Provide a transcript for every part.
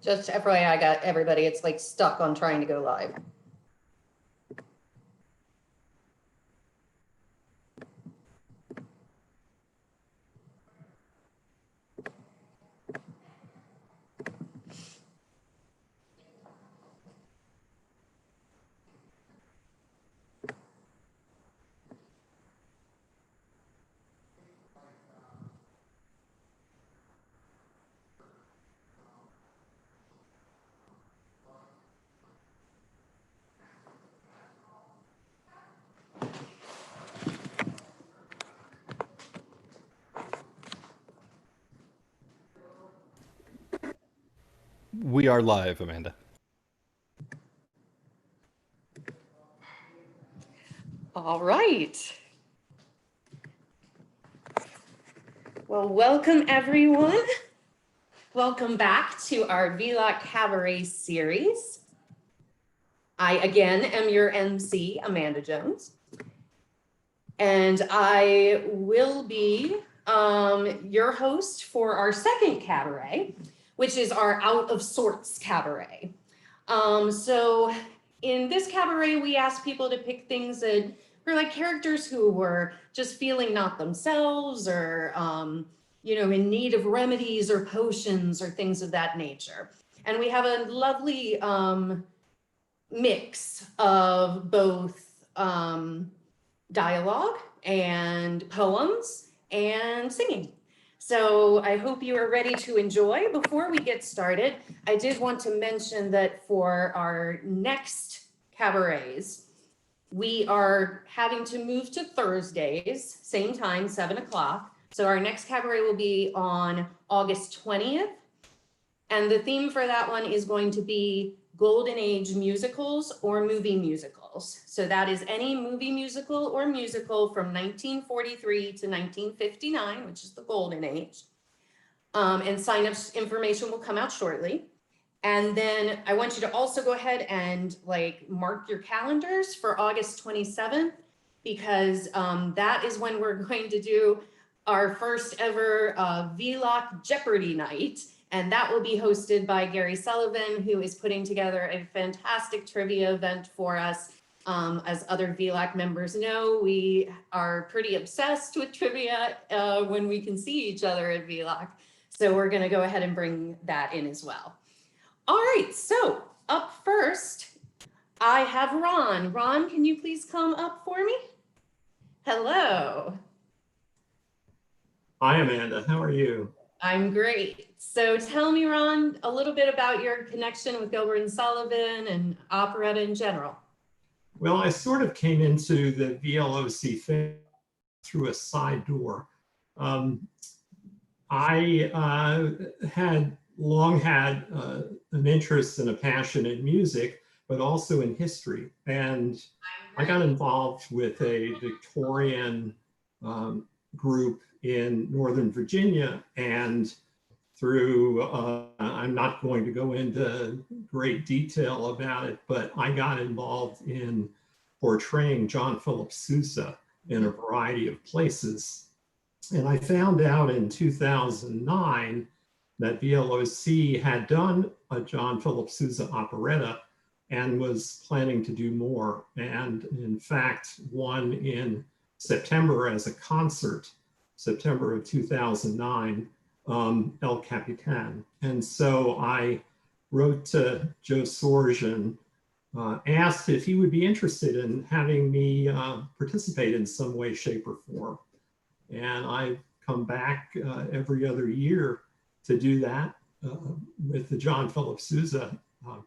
Just FYI, I got everybody. It's like stuck on trying to go live. We are live, Amanda. All right. Well, welcome everyone. Welcome back to our VLOC Cabaret series. I, again, am your MC, Amanda Jones. And I will be your host for our second cabaret, which is our Out of Sorts cabaret. So in this cabaret, we ask people to pick things that were like characters who were just feeling not themselves or, you know, in need of remedies or potions or things of that nature. And we have a lovely mix of both dialogue and poems and singing. So I hope you are ready to enjoy. Before we get started, I did want to mention that for our next cabarets, we are having to move to Thursdays, same time, 7 o'clock. So our next cabaret will be on August 20th. And the theme for that one is going to be Golden Age musicals or movie musicals. So that is any movie musical or musical from 1943 to 1959, which is the Golden Age. And sign-up information will come out shortly. And then I want you to also go ahead and like mark your calendars for August 27th, because that is when we're going to do our first ever VLOC Jeopardy night. And that will be hosted by Gary Sullivan, who is putting together a fantastic trivia event for us. As other VLOC members know, we are pretty obsessed with trivia when we can see each other at VLOC. So we're going to go ahead and bring that in as well. All right, so up first, I have Ron. Ron, can you please come up for me? Hello. Hi, Amanda. How are you? I'm great. So tell me, Ron, a little bit about your connection with Gilbert and Sullivan and operetta in general. Well, I sort of came into the VLOC thing through a side door. I had long had an interest and a passion in music, but also in history. And I got involved with a Victorian group in Northern Virginia, and through, I'm not going to go into great detail about it, but I got involved in portraying John Philip Sousa in a variety of places. And I found out in 2009 that VLOC had done a John Philip Sousa operetta and was planning to do more. And in fact, one in September as a concert, September of 2009, El Capitan. And so I wrote to Joe Sorgen, asked if he would be interested in having me participate in some way, shape, or form. And I come back every other year to do that with the John Philip Sousa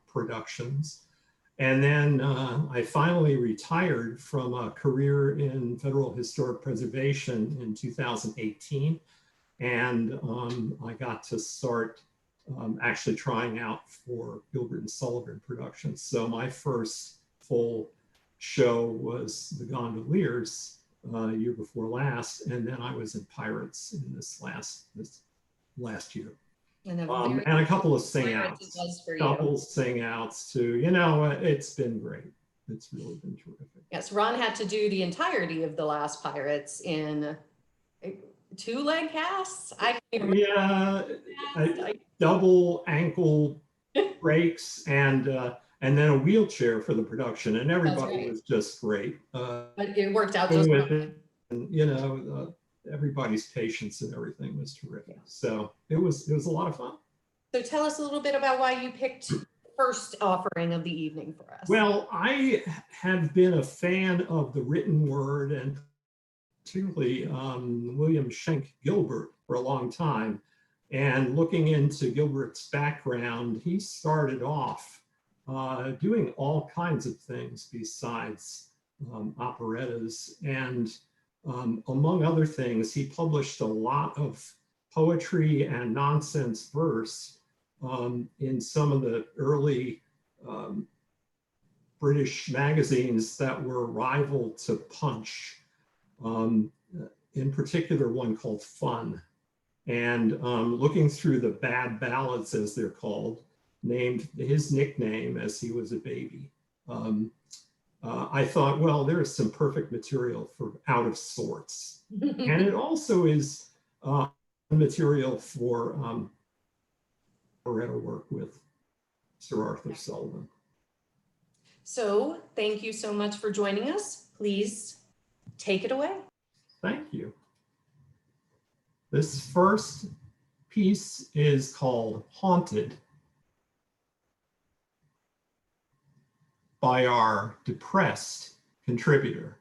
productions. And then I finally retired from a career in federal historic preservation in 2018. And I got to start actually trying out for Gilbert and Sullivan productions. So my first full show was The Gondoliers year before last, and then I was in Pirates in this last year. And a couple of sing-outs, too. You know, it's been great. It's really been terrific. Yes, Ron had to do the entirety of the last Pirates in two-leg casts. Yeah, double ankle breaks and then a wheelchair for the production, and everybody right. was just great. But it worked out just With fine. it, and you know, everybody's patience and everything was terrific. So it was a lot of fun. So tell us a little bit about why you picked first offering of the evening for us. Well, I have been a fan of the written word, and particularly William Schenck Gilbert, for a long time. And looking into Gilbert's background, he started off doing all kinds of things besides operettas. And among other things, he published a lot of poetry and nonsense verse in some of the early British magazines that were rival to Punch. In particular, one called Fun. And looking through the bad ballads, as they're called, named his nickname as he was a baby. I thought, well, there's some perfect material for Out of Sorts. And it also is material for operetta work with Sir Arthur Sullivan. So thank you so much for joining us. Please take it away. Thank you. This first piece is called Haunted by our depressed contributor,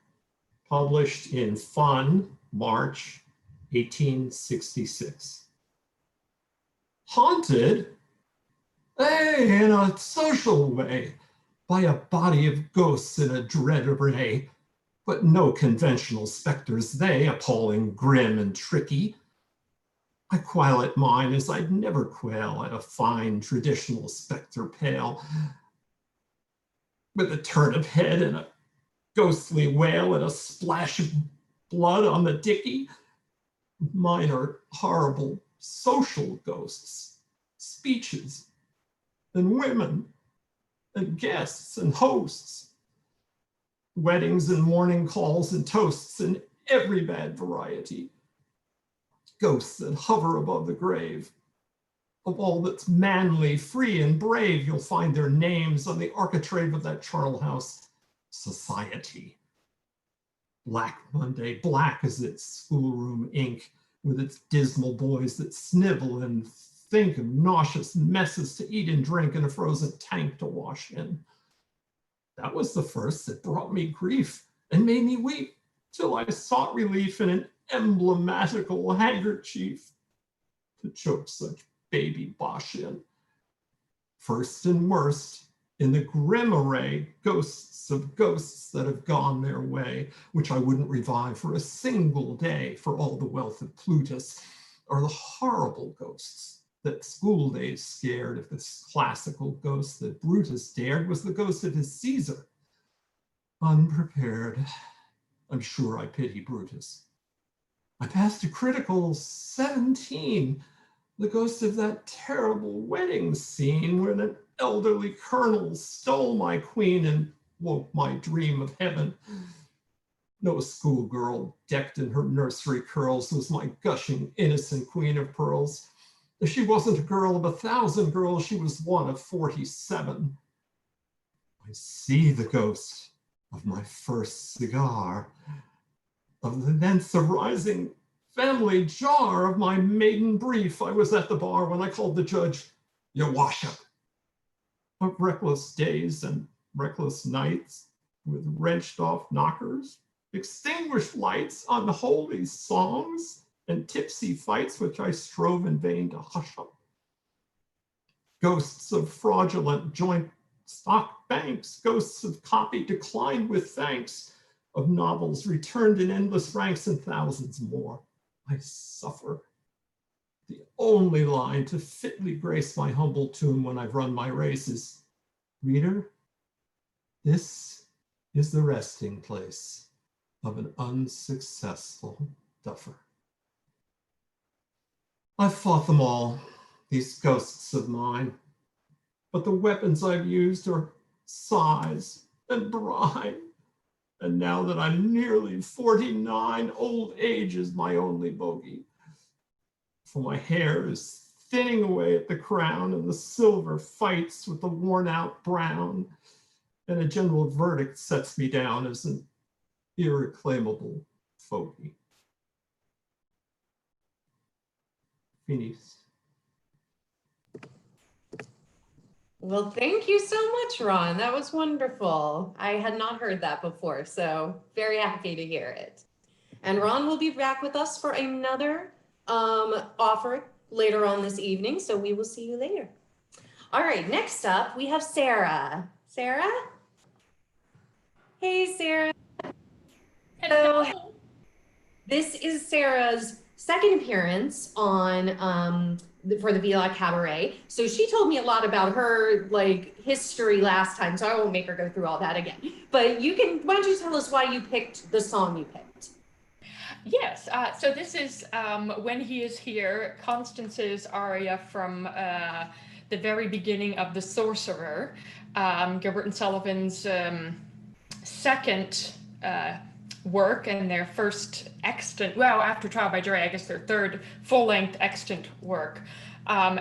published in Fun, March 1866. Haunted, in a social way, by a body of ghosts in a dread array, but no conventional specters they, appalling, grim, and tricky. I quail at mine as I'd never quail at a fine traditional specter pale, with a turnip head and a ghostly wail and a splash of blood on the dicky. Mine are horrible social ghosts, speeches and women and guests and hosts, weddings and morning calls and toasts and every bad variety. Ghosts that hover above the grave. Of all that's manly, free, and brave, you'll find their names on the architrave of that charnel house, Society. Black Monday, black as its schoolroom ink, with its dismal boys that snivel and think of nauseous messes to eat and drink in a frozen tank to wash in. That was the first that brought me grief and made me weep, till I sought relief in an emblematical handkerchief to choke such baby bosh in. First and worst, in the grim array, ghosts of ghosts that have gone their way, which I wouldn't revive for a single day for all the wealth of Plutus, are the horrible ghosts that school days scared. If this classical ghost that Brutus dared was the ghost of his Caesar. Unprepared, I'm sure I pity Brutus. I passed a critical 17, the ghost of that terrible wedding scene where an elderly colonel stole my queen and woke my dream of heaven. No schoolgirl decked in her nursery curls was my gushing, innocent queen of pearls. If she wasn't a girl of 1,000 girls, she was one of 47. I see the ghost of my first cigar, of the thence arising family jar of my maiden brief. I was at the bar when I called the judge, your worship. Of reckless days and reckless nights, with wrenched off knockers, extinguished lights, unholy songs, and tipsy fights which I strove in vain to hush up. Ghosts of fraudulent joint stock banks, ghosts of copy declined with thanks, of novels returned in endless ranks and thousands more. I suffer. The only line to fitly grace my humble tomb when I've run my race is, reader, this is the resting place of an unsuccessful duffer. I've fought them all, these ghosts of mine, but the weapons I've used are sighs and brine. And now that I'm nearly 49, old age is my only bogey. For my hair is thinning away at the crown, and the silver fights with the worn out brown, and a general verdict sets me down as an irreclaimable fogey. Finis. Well, thank you so much, Ron. That was wonderful. I had not heard that before, so very happy to hear it. And Ron will be back with us for another offer later on this evening, so we will see you later. All right, next up, we have Sarah. Sarah? Hey, Sarah. Hello. So, this is Sarah's second appearance on for the VLOC Cabaret. So she told me a lot about her history last time, so I won't make her go through all that again. But why don't you tell us why you picked the song you picked? Yes, so this is When He Is Here, Constance's aria from the very beginning of The Sorcerer, Gilbert and Sullivan's second work and their first extant, well, after Trial by Jury, I guess their third full-length extant work,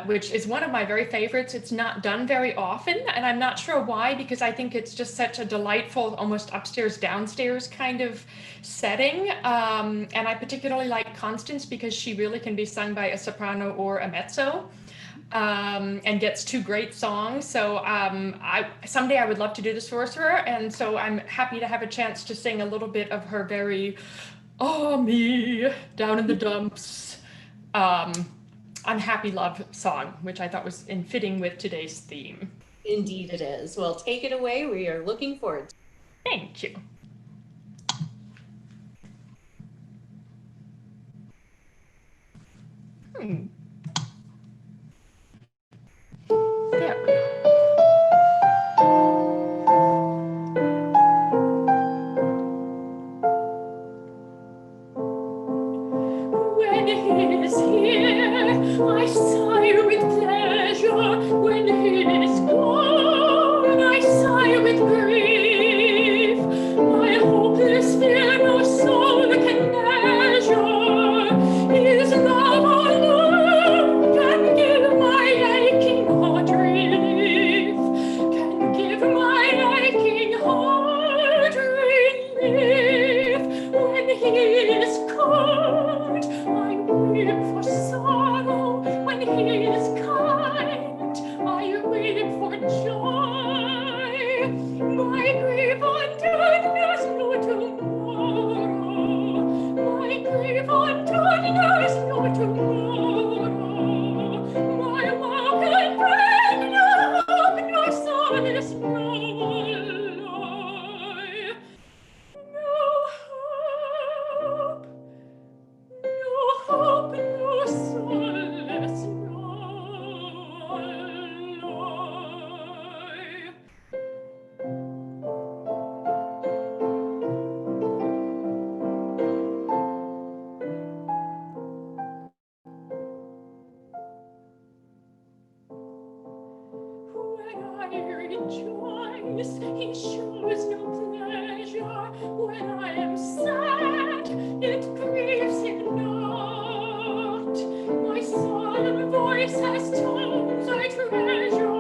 which is one of my very favorites. It's not done very often, and I'm not sure why, because I think it's just such a delightful, almost upstairs, downstairs kind of setting. And I particularly like Constance because she really can be sung by a soprano or a mezzo. And gets two great songs. So someday I would love to do The Sorcerer, and so I'm happy to have a chance to sing a little bit of her very, oh me, down in the dumps, unhappy love song, which I thought was in fitting with today's theme. Indeed it is. Well, take it away. We are looking forward to it. Thank you. There we go. When he is here, I sigh with pleasure. When he is gone, I sigh with grief. My hopeless fear no soul can measure. His love alone can give my aching heart relief. Can give my aching heart relief. When he is cold, I weep for sorrow. When he is kind, I weep for joy. My grief undone knows no tomorrow. My grief undone knows no tomorrow. My love can bring no hope, no solace, no alloy. No hope. No hope, no solace, no alloy. When I rejoice, he shows no pleasure. When I am sad, it grieves him not. My solemn voice has tones I treasure.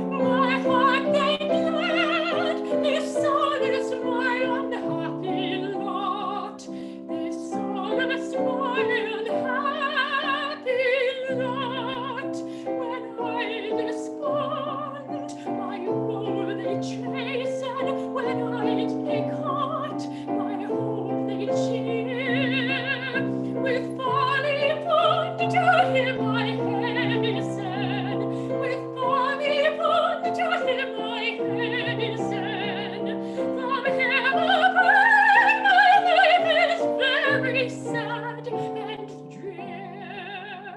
My heart made glad, this solace my unhappy lot. This solace my unhappy lot. When I despond, my woe they chasten. When I take heart, my hope they cheer. With folly put to him I hasten. With folly put to him I hasten. From him apart, my life is very sad and drear.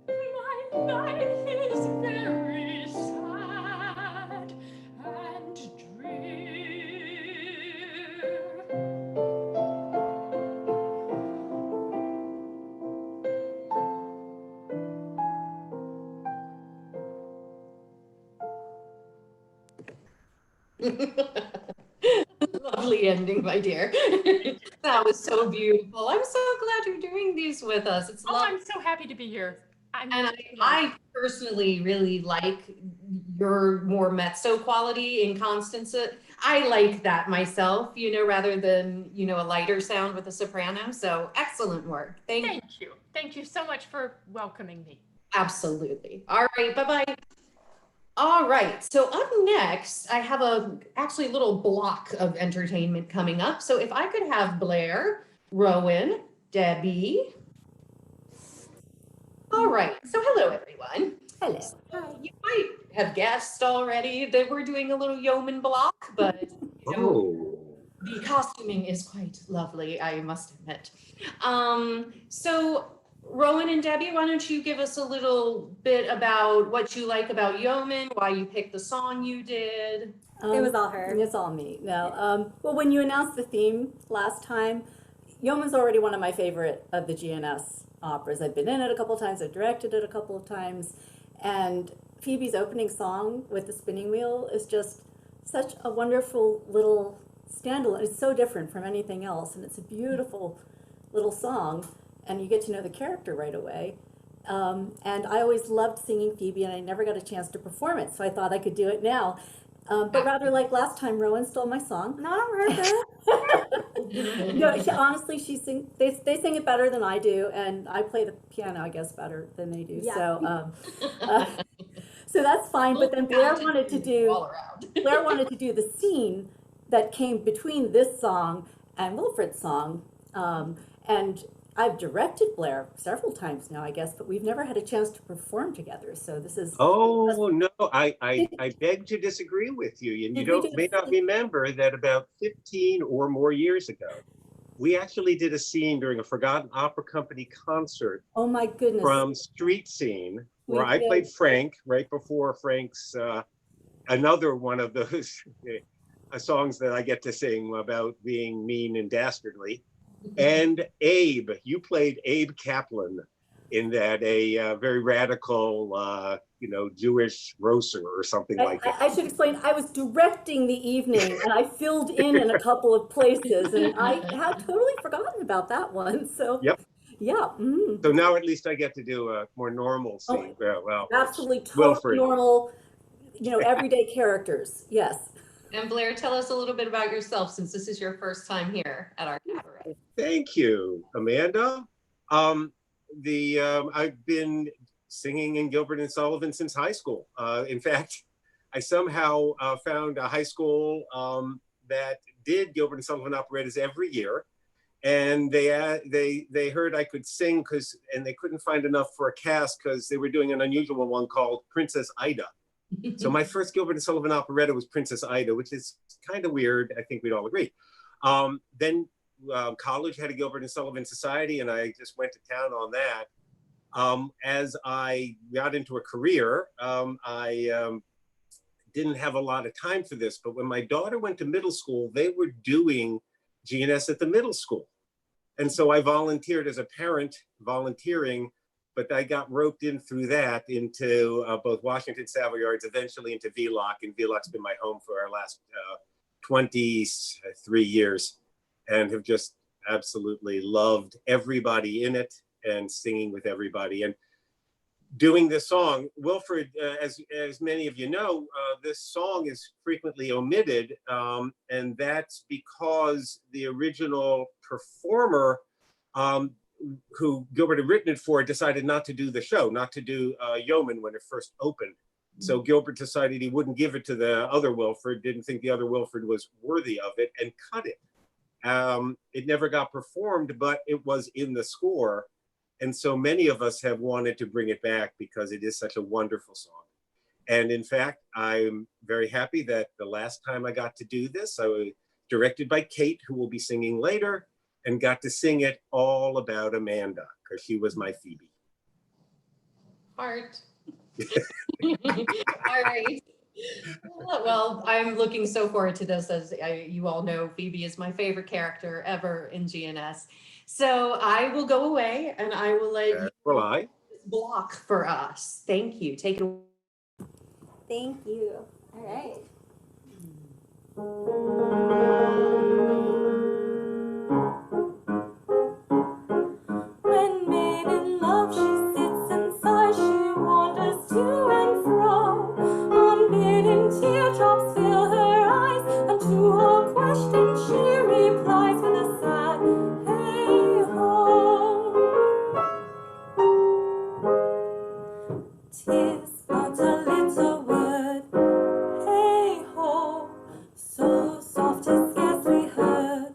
My life is very sad and drear. lovely ending, my dear. That was so beautiful. I'm so glad you're doing these with us. It's Oh, lovely. I'm so happy to be here. And I personally really like your more mezzo quality in Constance. I like that myself, you know, rather than, you know, a lighter sound with a soprano. So excellent work. Thank you. Thank you. Thank you so much for welcoming me. Absolutely. All right. Bye-bye. All right. So up next, I have actually a little block of entertainment coming up. So if I could have Blair, Rowan, Debbie. All right. So hello, everyone. Hello. So you might have guessed already that we're doing a little yeoman block, but you know, the costuming is quite lovely, I must admit. So Rowan and Debbie, why don't you give us a little bit about what you like about yeoman, why you picked the song you did? It was all her. It's all me. No. Well, when you announced the theme last time, Yeoman's already one of my favorite of the GNS operas. I've been in it a couple of times. I've directed it a couple of times. And Phoebe's opening song with the spinning wheel is just such a wonderful little standalone. It's so different from anything else. And it's a beautiful little song. And you get to know the character right away. And I always loved singing Phoebe, and I never got a chance to perform it. So I thought I could do it now. But rather like last time, Rowan stole my song. No, I don't heard that. No, honestly, they sing it better than I do, and I play the piano, I guess, better than they do. Yeah. So that's fine. But then Blair wanted to do the scene that came between this song and Wilfred's song, and I've directed Blair several times now, I guess, but we've never had a chance to perform together. So this is. Oh no, I beg to disagree with you. And you may not remember that about 15 or more years ago, we actually did a scene during a Forgotten Opera Company concert. Oh my goodness! From Street Scene, where I played Frank right before Frank's another one of those songs that I get to sing about being mean and dastardly. And Abe, you played Abe Kaplan in that, a very radical, Jewish grocer or something like that. I should explain, I was directing the evening and I filled in a couple of places, and I had totally forgotten about that one. So, yep. Yeah. So now at least I get to do a more normal scene. Well, absolutely, totally normal, everyday characters. Yes. And Blair, tell us a little bit about yourself, since this is your first time here at our cabaret. Thank you, Amanda. I've been singing in Gilbert and Sullivan since high school. In fact, I somehow found a high school that did Gilbert and Sullivan operettas every year, and they heard I could sing and they couldn't find enough for a cast because they were doing an unusual one called Princess Ida. So my first Gilbert and Sullivan operetta was Princess Ida, which is kind of weird. I think we'd all agree. Then college had a Gilbert and Sullivan Society, and I just went to town on that. As I got into a career, I didn't have a lot of time for this, but when my daughter went to middle school, they were doing GNS at the middle school. And so I volunteered as a parent, volunteering, but I got roped in through that into both Washington Savoyards, eventually into VLOC, and VLOC's been my home for our last 23 years, and have just absolutely loved everybody in it and singing with everybody. And doing this song, Wilfred, as many of you know, this song is frequently omitted, and that's because the original performer who Gilbert had written it for decided not to do the show, not to do Yeoman when it first opened. So Gilbert decided he wouldn't give it to the other Wilfred, didn't think the other Wilfred was worthy of it, and cut it. It never got performed, but it was in the score. And so many of us have wanted to bring it back because it is such a wonderful song. And in fact, I'm very happy that the last time I got to do this, I was directed by Kate, who will be singing later, and got to sing it all about Amanda, because she was my Phoebe. Heart. All right. Well, I'm looking so forward to this. As you all know, Phoebe is my favorite character ever in GNS. So I will go away and I will let you block for us. Thank you. Take it away. Thank you. All right. teardrops fill her eyes, and to all questions she replies with a sad hey-ho. 'Tis but a little word, hey-ho, so soft 'tis scarcely heard,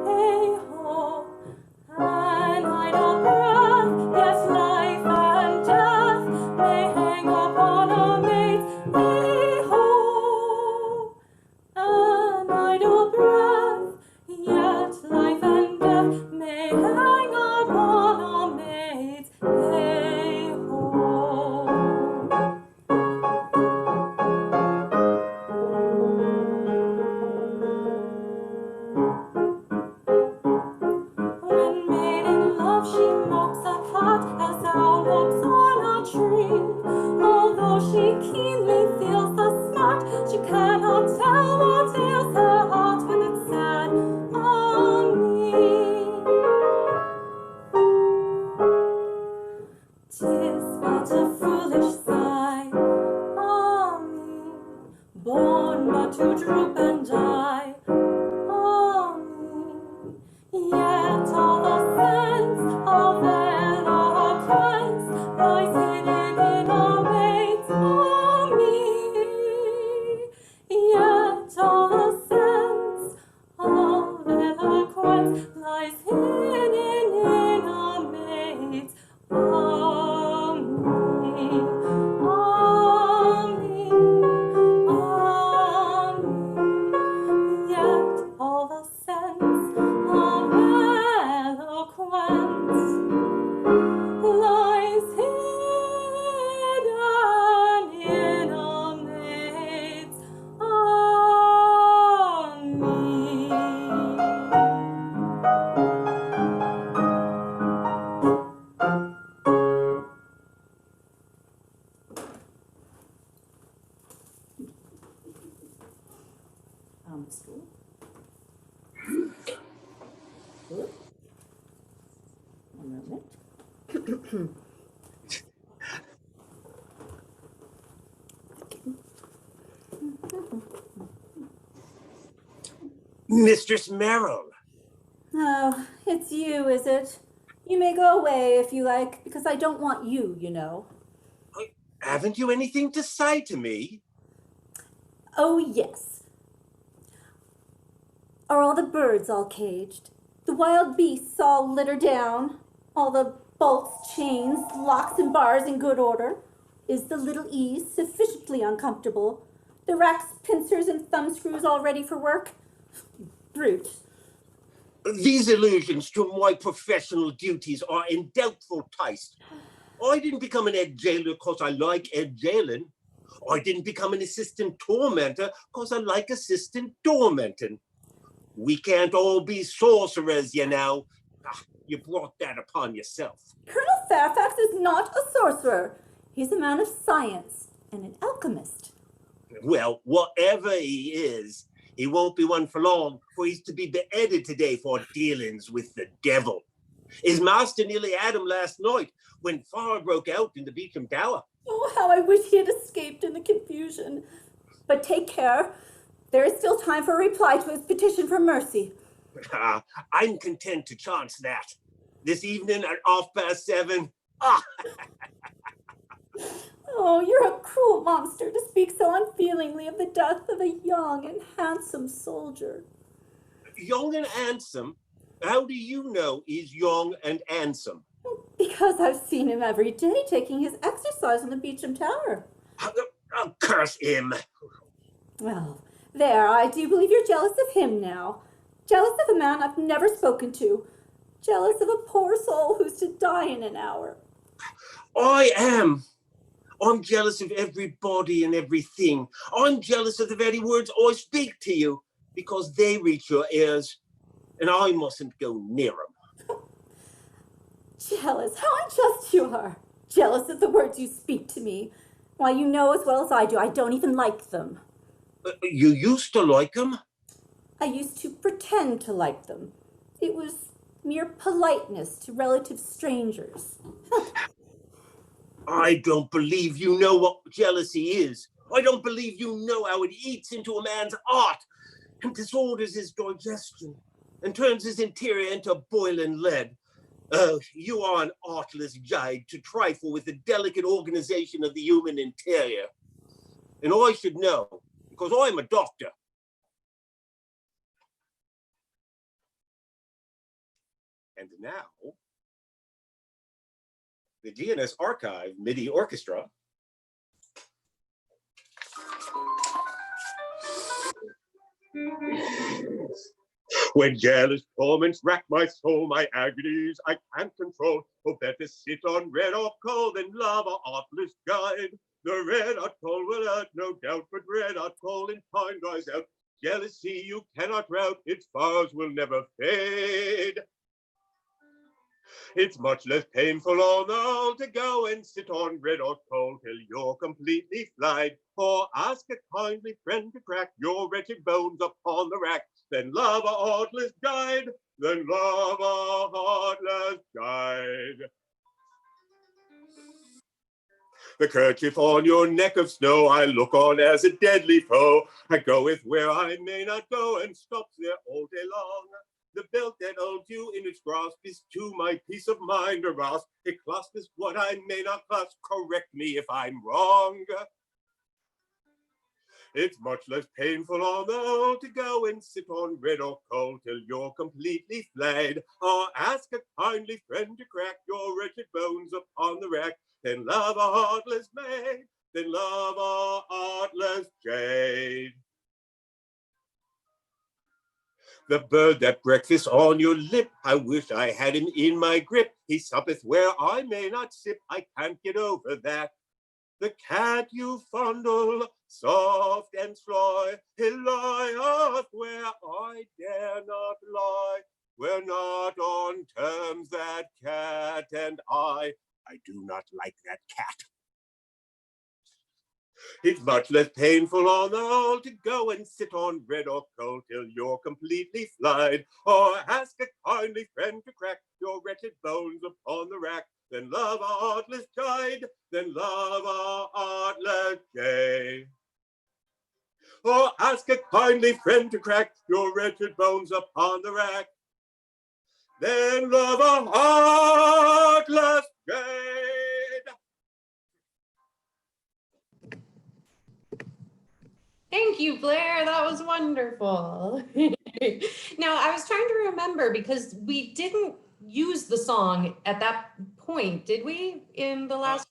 hey-ho, an idle breath, yet life and death may hang upon a maid's hey-ho. An idle breath, yet life and death may hang upon a maid's hey-ho. When made in love, she mocks a cat as owl mocks on a tree. Although she keenly feels the smart, she cannot tell what ails her heart with its sad me. 'Tis but a foolish sigh, me, born but to droop and die, me. Yet all the sense of eloquence lies hidden in a maid's me. Yet all the sense of eloquence lies hidden in a maid's yet all the sense of eloquence lies hidden in a maid's stool. Good. One moment. Mistress Merrill. Oh, it's you, is it? You may go away if you like, because I don't want you, you know. Haven't you anything to say to me? Oh, yes. Are all the birds all caged? The wild beasts all littered down? All the bolts, chains, locks, and bars in good order? Is the little ease sufficiently uncomfortable? The racks, pincers, and thumb screws all ready for work? Brute. These allusions to my professional duties are in doubtful taste. I didn't become an head jailer because I like head jailing. I didn't become an assistant tormentor because I like assistant tormenting. We can't all be sorcerers, you know. You brought that upon yourself. Colonel Fairfax is not a sorcerer. He's a man of science and an alchemist. Well, whatever he is, he won't be one for long, for he's to be beheaded today for dealings with the devil. His master nearly had him last night when fire broke out in the Beecham Tower. Oh, how I wish he had escaped in the confusion. But take care. There is still time for a reply to his petition for mercy. I'm content to chance that. This evening at 7:30. Oh, you're a cruel monster to speak so unfeelingly of the death of a young and handsome soldier. Young and handsome? How do you know he's young and handsome? Because I've seen him every day taking his exercise on the Beecham Tower. Oh, curse him. Well, there, I do believe you're jealous of him now. Jealous of a man I've never spoken to. Jealous of a poor soul who's to die in an hour. I am. I'm jealous of everybody and everything. I'm jealous of the very words I speak to you because they reach your ears and I mustn't go near them. Jealous? How unjust you are. Jealous of the words you speak to me. Why, you know as well as I do, I don't even like them. You used to like them? I used to pretend to like them. It was mere politeness to relative strangers. I don't believe you know what jealousy is I don't believe you know how it eats into a man's art and disorders his digestion and turns his interior into boiling lead. Oh, you are an artless jade to trifle with the delicate organization of the human interior. And I should know, because I'm a doctor. And now, the GNS Archive MIDI Orchestra. When jealous torments rack my soul, my agonies I can't control. Oh, better sit on red or coal than love a artless guide. The red hot coal will hurt, no doubt, but red hot coal in time dries out. Jealousy you cannot rout, its fires will never fade. It's much less painful on the whole to go and sit on red hot coal till you're completely flayed. Or ask a kindly friend to crack your wretched bones upon the rack. Then love a heartless guide, then love a heartless guide. The kerchief on your neck of snow I look on as a deadly foe. I goeth where I may not go and stops there all day long. The belt that holds you in its grasp is to my peace of mind a rasp. It claspeth what I may not clasp. Correct me if I'm wrong. It's much less painful on the whole to go and sit on red or coal till you're completely flayed. Or ask a kindly friend to crack your wretched bones upon the rack. Then love a heartless maid, then love a heartless jade. The bird that breakfasts on your lip, I wish I had him in my grip. He suppeth where I may not sip, I can't get over that. The cat you fondle, soft and sly, he lieth where I dare not lie. We're not on terms, that cat and I do not like that cat. It's much less painful on the whole to go and sit on red or coal till you're completely flayed. Or ask a kindly friend to crack your wretched bones upon the rack. Then love a heartless guide, then love a heartless jade. Or ask a kindly friend to crack your wretched bones upon the rack. Then love a heartless jade. Thank you, Blair. That was wonderful. Now, I was trying to remember because we didn't use the song at that point, did we, in the last?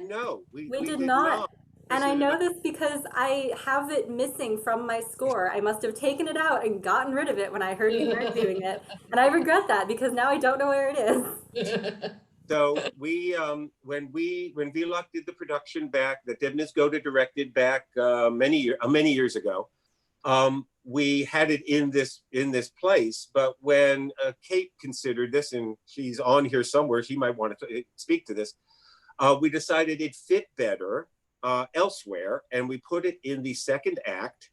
No, We did not. And I know this because I have it missing from my score. I must have taken it out and gotten rid of it when I heard you were doing it. And I regret that because now I don't know where it is. So we, when VLOC did the production back, that Debness Goda directed back many years ago, we had it in this place. But when Kate considered this, and she's on here somewhere, she might want to speak to this. We decided it fit better elsewhere, and we put it in the second act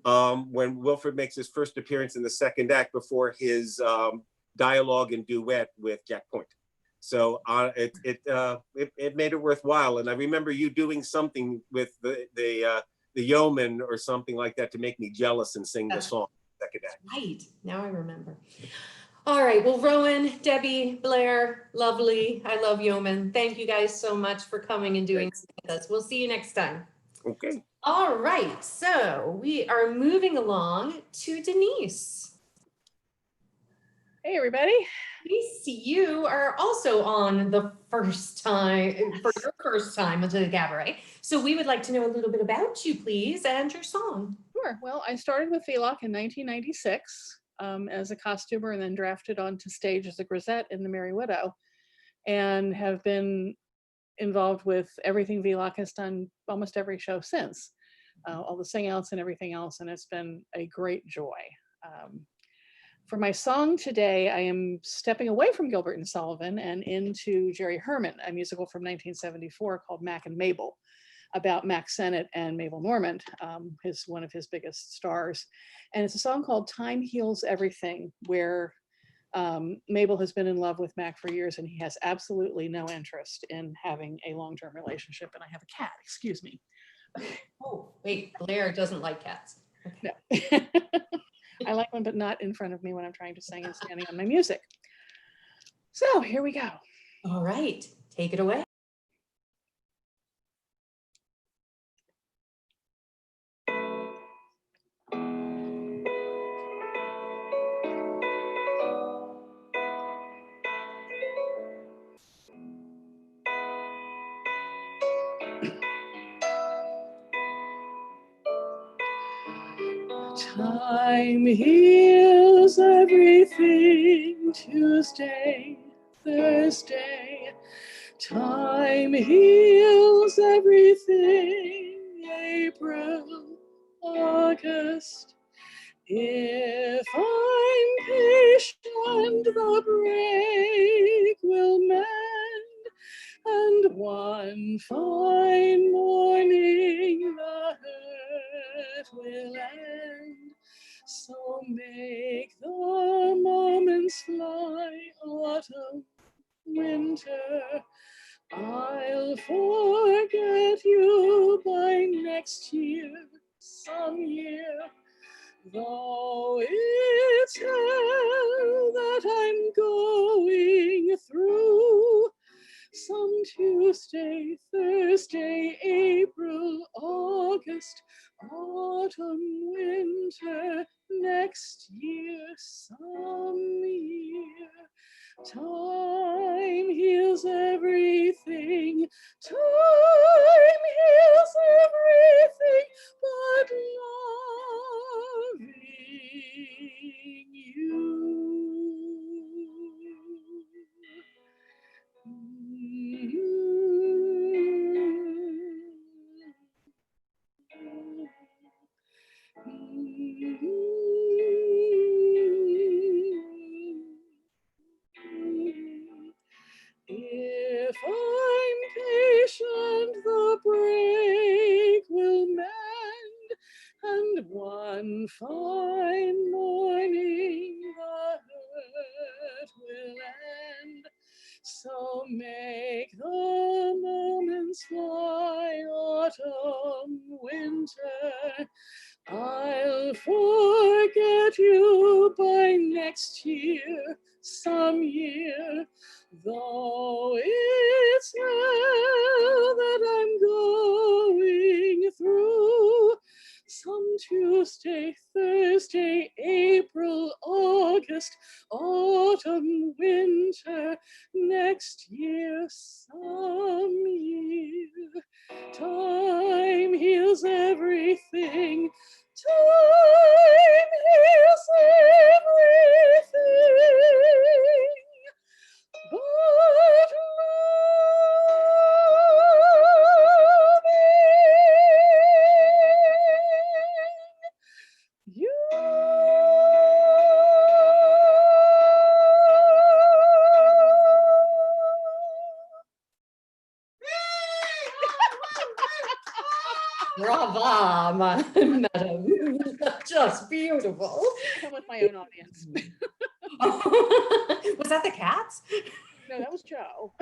when Wilfred makes his first appearance in the second act before his dialogue and duet with Jack Point. So it made it worthwhile. And I remember you doing something with the yeoman or something like that to make me jealous and sing the song. Second act. Right, now I remember. All right, well, Rowan, Debbie, Blair, lovely. I love Yeoman. Thank you guys so much for coming and doing this with us. We'll see you next time. Okay. All right, so we are moving along to Denise. Hey, everybody. Denise, you are also on the first time, for your first time at the Cabaret. So we would like to know a little bit about you, please, and your song. Sure. Well, I started with VLOC in 1996 as a costumer and then drafted onto stage as a grisette in The Merry Widow, and have been involved with everything VLOC has done, almost every show since, all the sing-outs and everything else, and it's been a great joy. For my song today, I am stepping away from Gilbert and Sullivan and into Jerry Herman, a musical from 1974 called Mac and Mabel, about Mac Sennett and Mabel Normand, one of his biggest stars. And it's a song called Time Heals Everything, where Mabel has been in love with Mac for years and he has absolutely no interest in having a long-term relationship. And I have a cat, excuse me. Oh, Wait, Blair doesn't like cats. No. I like one, but not in front of me when I'm trying to sing and standing on my music. So here we go. All right, take it away. Time heals everything. Tuesday, Thursday. Time heals everything. April, August. If I'm patient, the break will mend. And one fine morning, the hurt will end. So make the moments fly, autumn, winter. I'll forget you by next year, some year. Though it's hell that I'm going through, some Tuesday, Thursday, April, August, autumn, winter, next year, some year. Time heals everything. Time heals everything but loving If I'm patient, the break will mend, and one fine morning the hurt will end. So make the moments fly, autumn, winter. I'll forget you by next year, some year. Though it's hell that I'm going through, some Tuesday, Thursday, April, August, autumn, winter, next year, some year. Time heals everything. Time heals everything. But loving you. Brava, madam. Just beautiful. Come with my own audience. Was that the cats? No, that was Joe.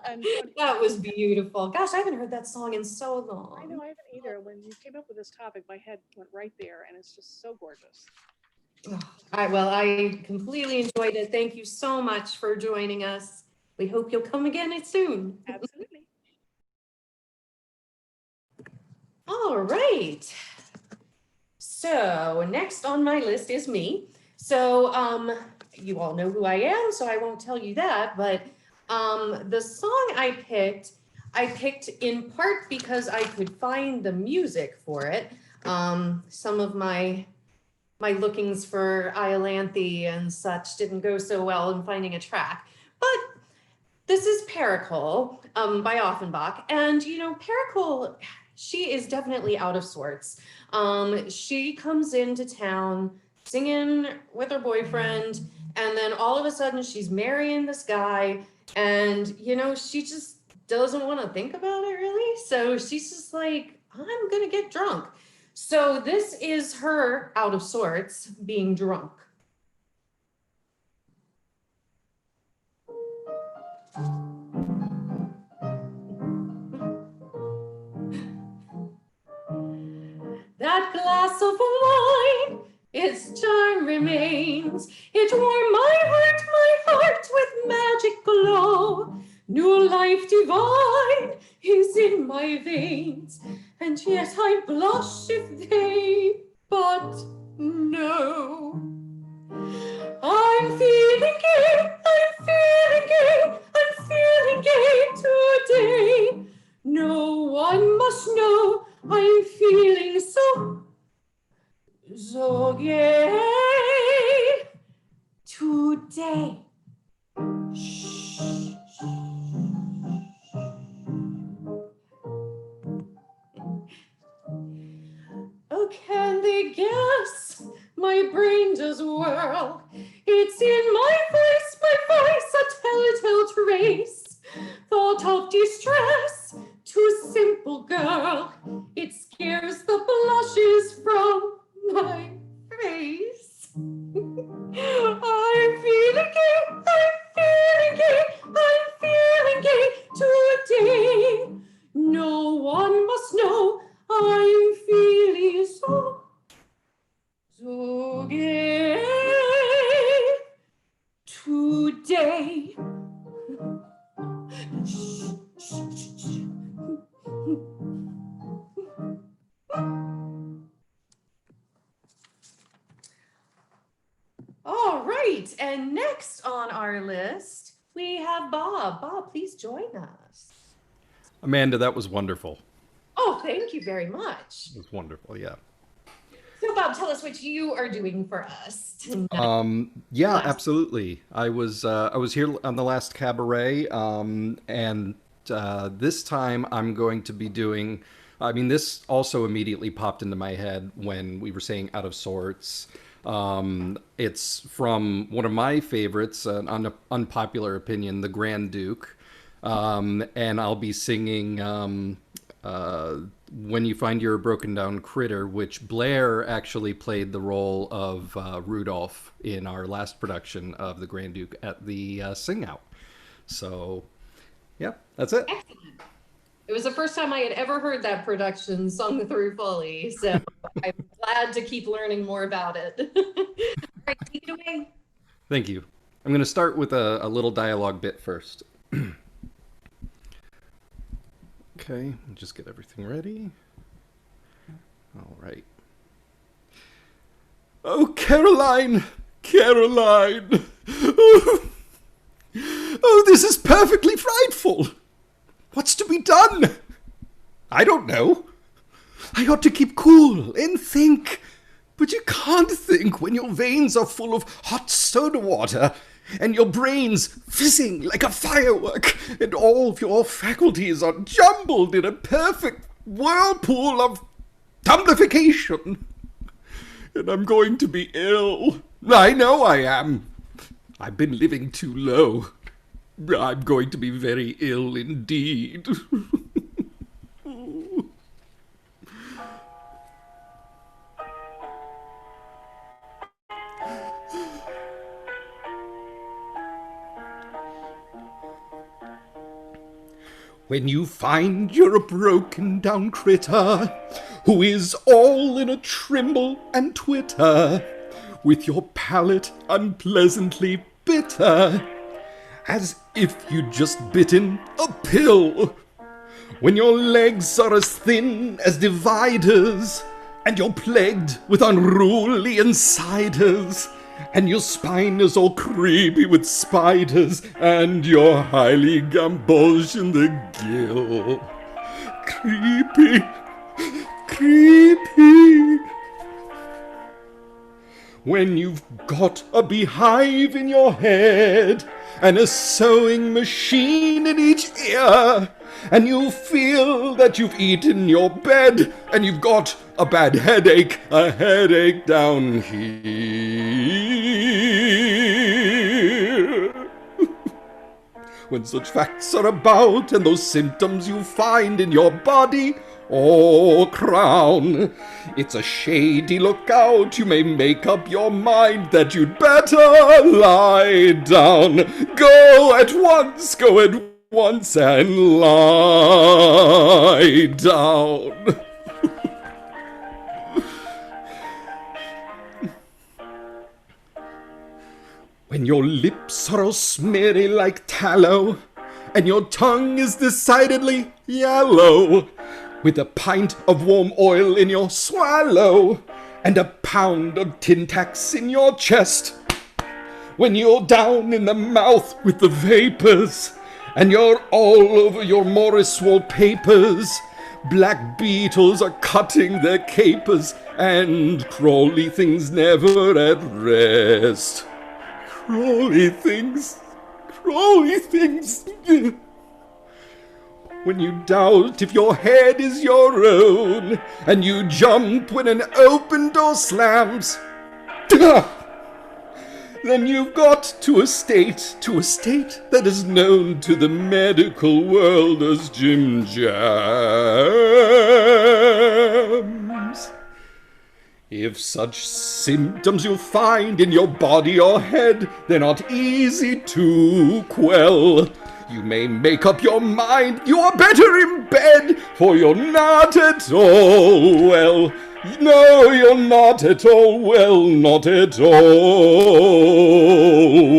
And That was beautiful. Gosh, I haven't heard that song in so long. I know I haven't either. When you came up with this topic, my head went right there, and it's just so gorgeous. Well, I completely enjoyed it. Thank you so much for joining us. We hope you'll come again soon. Absolutely. All right. So next on my list is me. So you all know who I am, so I won't tell you that, but the song I picked in part because I could find the music for it. Some of my lookings for Iolanthe and such didn't go so well in finding a track, but this is Pericole by Offenbach. And you know, Pericole, she is definitely out of sorts. She comes into town singing with her boyfriend, and then all of a sudden she's marrying this guy, and you know, she just doesn't want to think about it really. So she's just like, I'm gonna get drunk. So this is her out of sorts, being drunk. glass of wine, its charm remains. It warmed my heart with magic glow. New life divine is in my veins, and yet I blush if they but know. I'm feeling gay, I'm feeling gay, I'm feeling gay today. No one must know I'm feeling so gay today. Shh. Oh, can they guess? My brain does whirl. It's in my voice, a telltale trace. Thought of distress, too simple girl. It scares the blushes from my face. I'm feeling gay, I'm feeling gay, I'm feeling gay today. No one must know I'm feeling so gay today. All right, and next on our list, we have Bob. Bob, please join us. Amanda, that was wonderful. Oh, thank you very much. It was wonderful, yeah. So, Bob, tell us what you are doing for us tonight. Yeah, absolutely. I was here on the last Cabaret, and this time I'm going to be doing. I mean, this also immediately popped into my head when we were saying Out of Sorts. It's from one of my favorites, an unpopular opinion, The Grand Duke, and I'll be singing. When You Find You're a Broken Down Critter, which Blair actually played the role of Rudolph in our last production of The Grand Duke at the Sing Out. So, yeah, that's it. Excellent. It was the first time I had ever heard that production sung through fully, so I'm glad to keep learning more about it. All right, take it away. Thank you. I'm going to start with a little dialogue bit first. Okay, just get everything ready. All right. Oh, Caroline! Caroline! Oh, this is perfectly frightful! What's to be done? I don't know. I ought to keep cool and think. But you can't think when your veins are full of hot soda water and your brain's fizzing like a firework, and all of your faculties are jumbled in a perfect whirlpool of tumblification. And I'm going to be ill. I know I am. I've been living too low. I'm going to be very ill indeed. When you find you're a broken down critter who is all in a tremble and twitter, with your palate unpleasantly bitter, as if you'd just bitten a pill. When your legs are as thin as dividers, and you're plagued with unruly insiders, and your spine is all creepy with spiders, and you're highly gamboge in the gill. Creepy, creepy. When you've got a beehive in your head, and a sewing machine in each ear, and you feel that you've eaten your bed, and you've got a bad headache, a headache down here. When such facts are about, and those symptoms you find in your body or crown, it's a shady lookout. You may make up your mind that you'd better lie down. Go at once and lie down. When your lips are all smeary like tallow, and your tongue is decidedly yellow, with a pint of warm oil in your swallow, and a pound of tin tacks in your chest. When you're down in the mouth with the vapors, and you're all over your Morris wallpapers, black beetles are cutting their capers, and crawly things never at rest. Crawly things, crawly things. When you doubt if your head is your own, and you jump when an open door slams, then you've got to a state that is known to the medical world as Jim Jams. If such symptoms you find in your body or head, they're not easy to quell. You may make up your mind you are better in bed, for you're not at all well. No, you're not at all well, not at all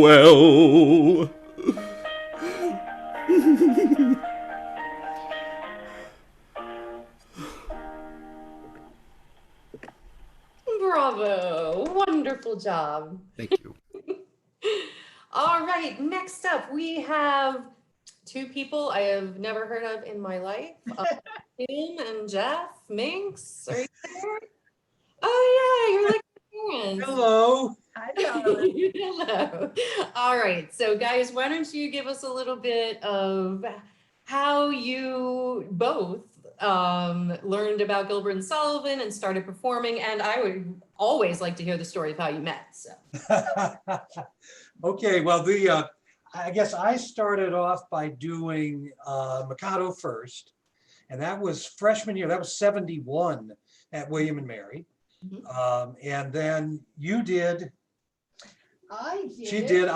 well. Bravo. Wonderful job. Thank you. All right, next up we have two people I have never heard of in my life. Tim and Jeff Minx, are you there? Oh yeah, you're like my parents. Hello. Hi, darling. Hello. All right, so guys, why don't you give us a little bit of how you both learned about Gilbert and Sullivan and started performing, and I would always like to hear the story of how you met. So. Okay, well, I guess I started off by doing Mikado first, and that was freshman year. That was 71 at William and Mary. Mhm. And then you did. I did. She did.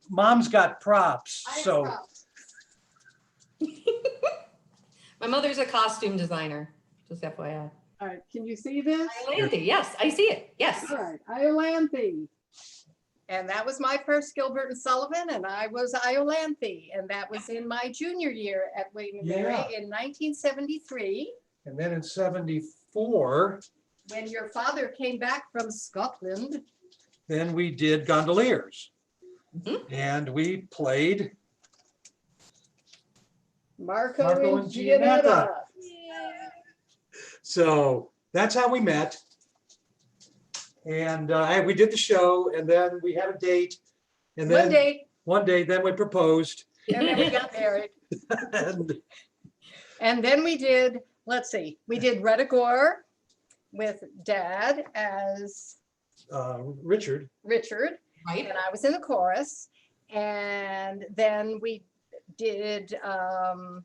Mom's got props, I have so. props. My mother's a costume designer, just FYI. All right, can you see this? Iolanthe, yes, I see it, yes. All right, Iolanthe. And that was my first Gilbert and Sullivan, and I was Iolanthe, and that was in my junior year at William and Mary Yeah. in 1973, And then in 74, when your father came back from Scotland. then we did Gondoliers. Mhm. And we played Marco Marco and and Gianetta. Gianetta. So that's how we met. And we did the show, and then we had a date. And then One day, then we proposed. and then we got married. And And then we did, let's see, we did Redagore with Dad as Richard. Richard. Right, And I was in the chorus. And then we did, I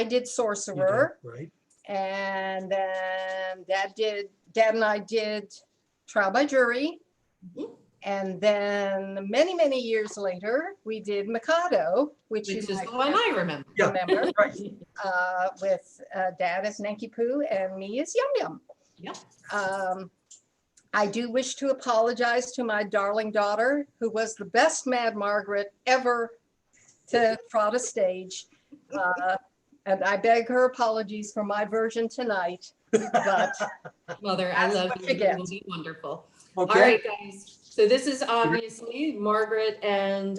did you did, Sorcerer. right? And then Dad and I did Trial by Jury. Mhm. And then many, many years later, we did Mikado, which which you is might the one I remember. Yeah. remember, Right. with Dad as Nanky Poo and me as Yum Yum. Yeah. I do wish to apologize to my darling daughter, who was the best Mad Margaret ever to trot a stage. And I beg her apologies for my version tonight, but Mother, I That's love what you. you It get. will be wonderful. Okay. All right, guys. So this is obviously Margaret and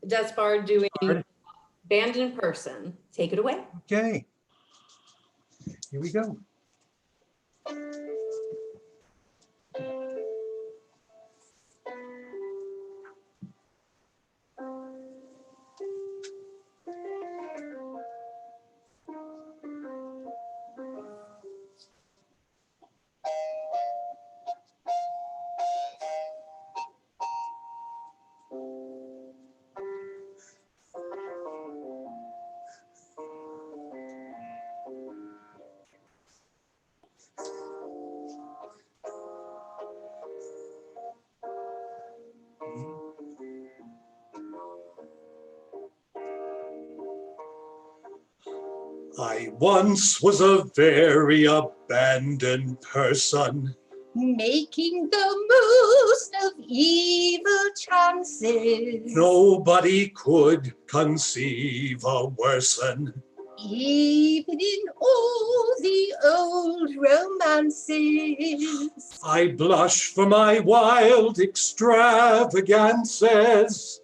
Despard doing Despard. Band in Person. Take it away. Okay. Here we go. I once was a very abandoned person, making the most of evil chances. Nobody could conceive a worse one. Even in all the old romances. I blush for my wild extravagances.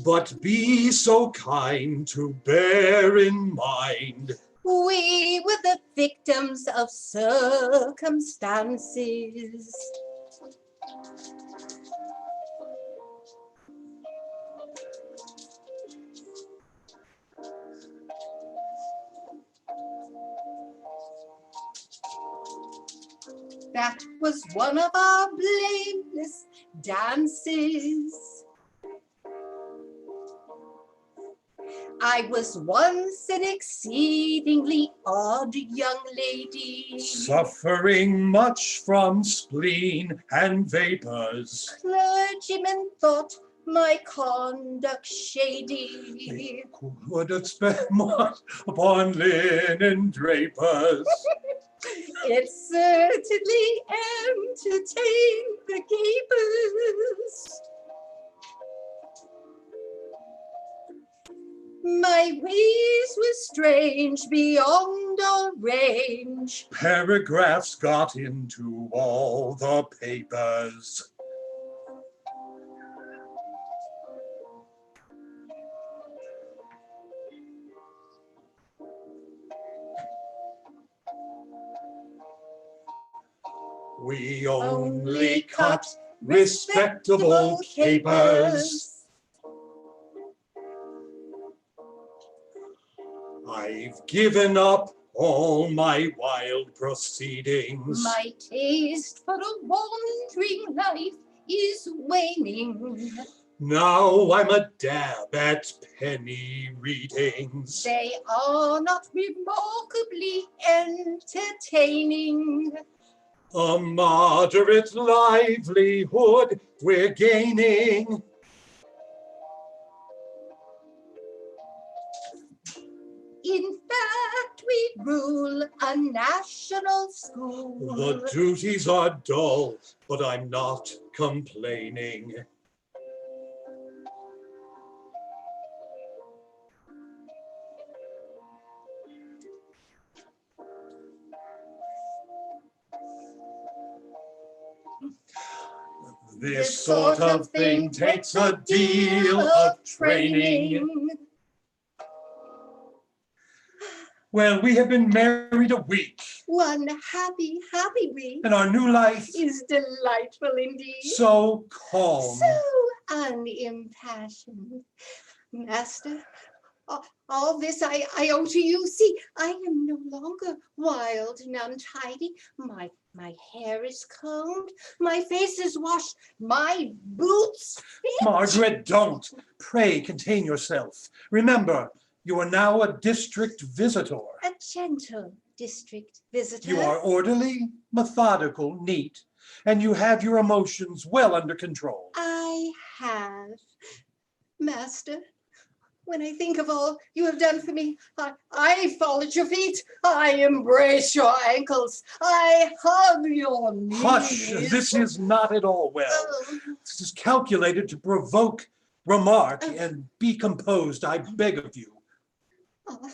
But be so kind to bear in mind, We were the victims of circumstances. That was one of our blameless dances. I was once an exceedingly odd young lady. suffering much from spleen and vapors. Clergymen thought my conduct shady. Could have spent more upon linen drapers. It certainly entertained the gapers. My ways were strange beyond all range. Paragraphs got into all the papers. We only cut respectable capers. I've given up all my wild proceedings. My taste for a wandering life is waning. Now I'm a dab at penny readings. They are not remarkably entertaining. A moderate livelihood we're gaining. In fact, we rule a national school. The duties are dull, but I'm not complaining. This sort of thing takes a deal of training. Well, we have been married a week, One happy, happy week and our new life is delightful indeed. so calm. So unimpassioned. Master, all this I owe to you. See, I am no longer wild and untidy. My hair is combed, my face is washed, my boots fit. Margaret, don't. Pray contain yourself. Remember, you are now a district visitor. A gentle district visitor. You are orderly, methodical, neat, and you have your emotions well under control. I have, Master. When I think of all you have done for me, I fall at your feet. I embrace your ankles. I hug your knees. Hush, this is not at all well. Oh, This is calculated to provoke remark and be composed, I beg of you. oh.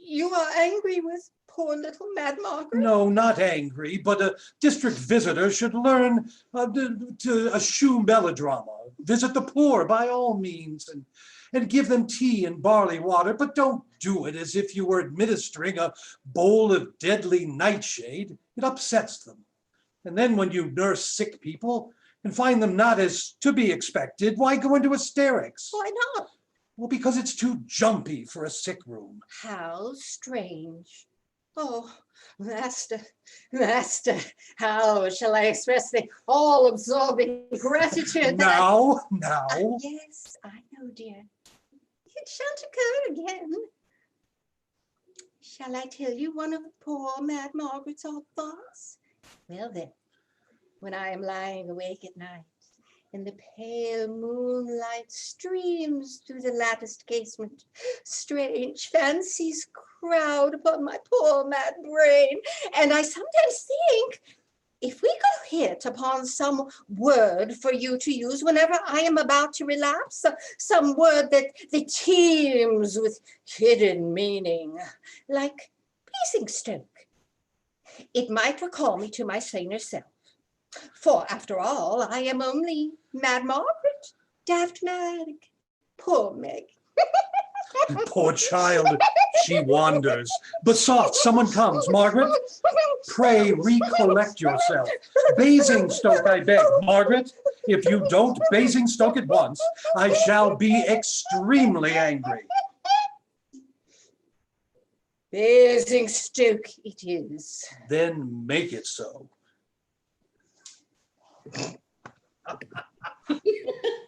You are angry with poor little Mad Margaret? No, not angry, but a district visitor should learn to eschew melodrama. Visit the poor by all means and give them tea and barley water, but don't do it as if you were administering a bowl of deadly nightshade. It upsets them. And then when you nurse sick people and find them not as to be expected, why go into hysterics? Why not? Well, because it's too jumpy for a sick room. How strange. Oh, Master, how shall I express the all-absorbing gratitude that yes, I know, dear. It shan't occur again. Shall I tell you one of poor Mad Margaret's odd thoughts? Well then, when I am lying awake at night, and the pale moonlight streams through the latticed casement, strange fancies crowd upon my poor mad brain. And I sometimes think, if we could hit upon some word for you to use whenever I am about to relapse, some word that teems with hidden meaning, like Basingstoke, it might recall me to my saner self. For after all, I am only Mad Margaret, Daft Mag, poor Meg. Poor child, she wanders. But soft, someone comes. Margaret, pray recollect yourself. Basingstoke, I beg. Margaret, if you don't Basingstoke at once, I shall be extremely angry. Basingstoke it is. Then make it so. That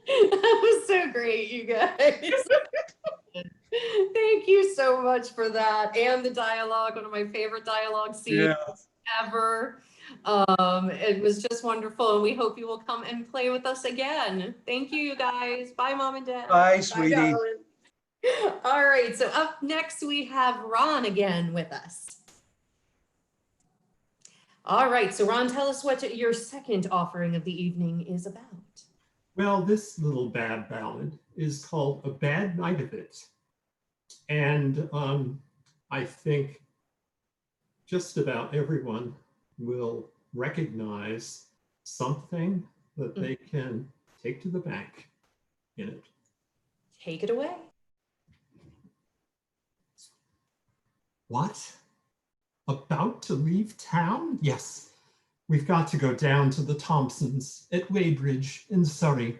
was so great, you guys. Thank you so much for that. And the dialogue, one of my favorite dialogue scenes ever. It was just wonderful, and we hope you will come and play with us again. Thank you, you guys. Bye, Mom and Dad. Bye, sweetie. darling. All right, so up next we have Ron again with us. All right, so Ron, tell us what your second offering of the evening is about. Well, this little bad ballad is called A Bad Night of It. And I think just about everyone will recognize something that they can take to the bank in it. Take it away. What? About to leave town? Yes, we've got to go down to the Thompsons at Weybridge in Surrey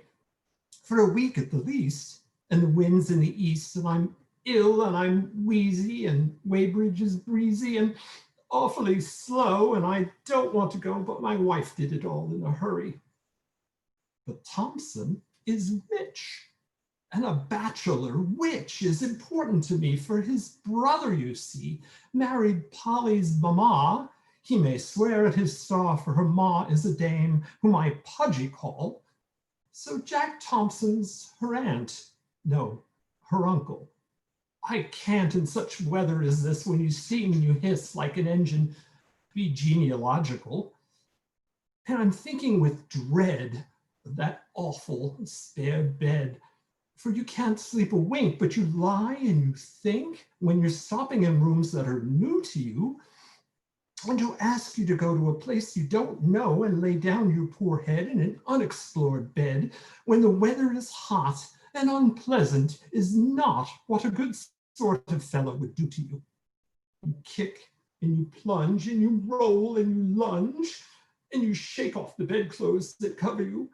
for a week at the least, and the wind's in the east, and I'm ill and I'm wheezy, and Weybridge is breezy and awfully slow, and I don't want to go, but my wife did it all in a hurry. But Thompson is rich, and a bachelor which is important to me, for his brother, you see, married Polly's mamma. He may swear at his star, for her ma is a dame whom I Pudgy call. So Jack Thompson's her aunt, no, her uncle. I can't in such weather as this, when you sing you hiss like an engine, be genealogical. And I'm thinking with dread of that awful spare bed, for you can't sleep a wink, but you lie and you think when you're stopping in rooms that are new to you, and to ask you to go to a place you don't know and lay down your poor head in an unexplored bed when the weather is hot and unpleasant is not what a good sort of fellow would do to you. You kick and you plunge and you roll and you lunge and you shake off the bedclothes that cover you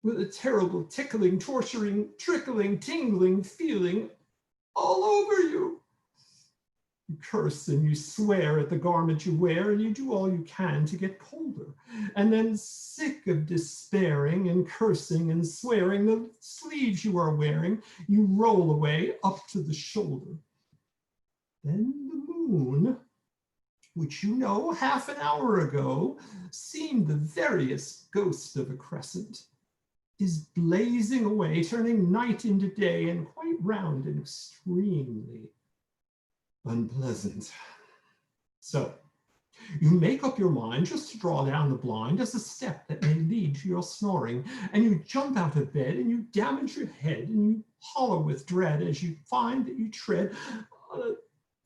with a terrible tickling, torturing, trickling, tingling feeling all over you. You curse and you swear at the garment you wear, and you do all you can to get colder. And then, sick of despairing and cursing and swearing the sleeves you are wearing, you roll away up to the shoulder. Then the moon, which you know half an hour ago seemed the veriest ghost of a crescent, is blazing away, turning night into day, and quite round and extremely unpleasant. So you make up your mind just to draw down the blind as a step that may lead to your snoring, and you jump out of bed and you damage your head and you hollow with dread as you find that you tread on a